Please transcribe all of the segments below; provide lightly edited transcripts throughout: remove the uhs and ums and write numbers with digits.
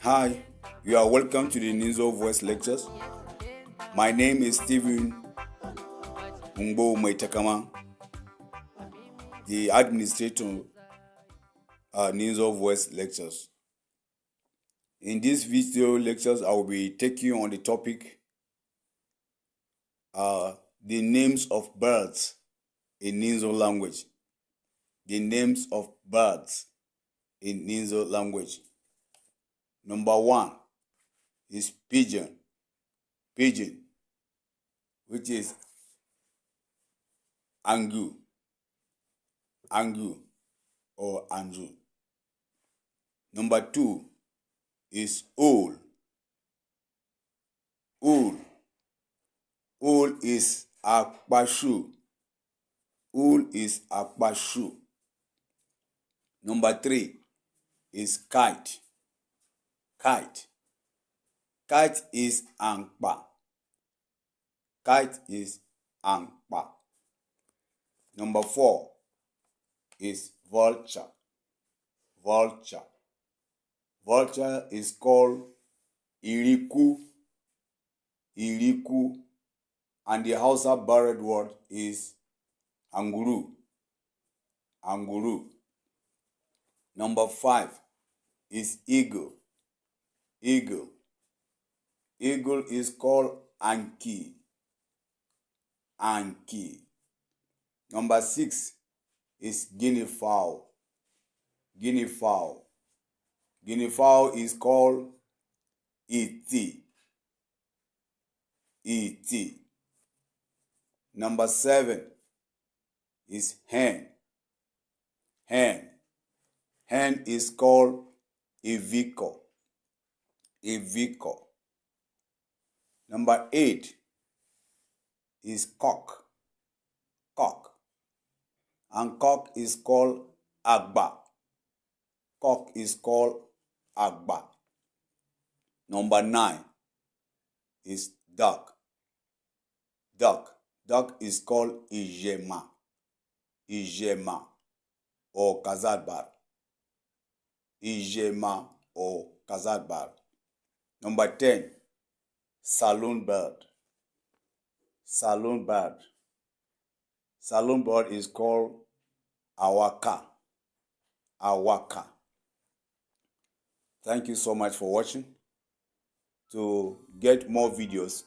Hi, you are welcome to the Ninzo Voice Lectures. My name is Stephen Mungbo Maitakama, the administrator Ninzo Voice Lectures. In this video lectures, I will be taking you on the topic the names of birds in Ninzo language. The names of birds in Ninzo language. Number 1 is pigeon. Pigeon, which is angu or anju. Number 2 is owl. Owl is akpashu. Owl is akpashu. Number 3 is kite. Kite is angpa. Kite is angpa. Number 4 is vulture. Vulture is called iriku. And the Hausa bird word is anguru. Number 5 is eagle. Eagle is called anki. Number 6 is guinea fowl. Guinea fowl is called iti. Number 7 is hen. Hen is called iviko. Number 8 is cock. And cock is called agba. Number 9 is duck. Duck is called ijema or kazadbar. Number 10, saloon bird. Saloon bird is called awaka. Thank you so much for watching. To get more videos,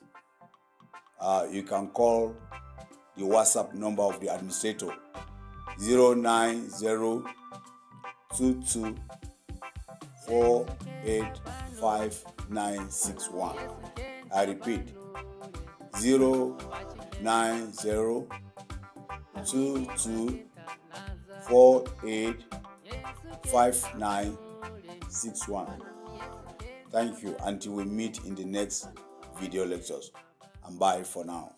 you can call the WhatsApp number of the administrator 09022485961. I repeat, 09022485961. Thank you until we meet in the next video lectures, and bye for now.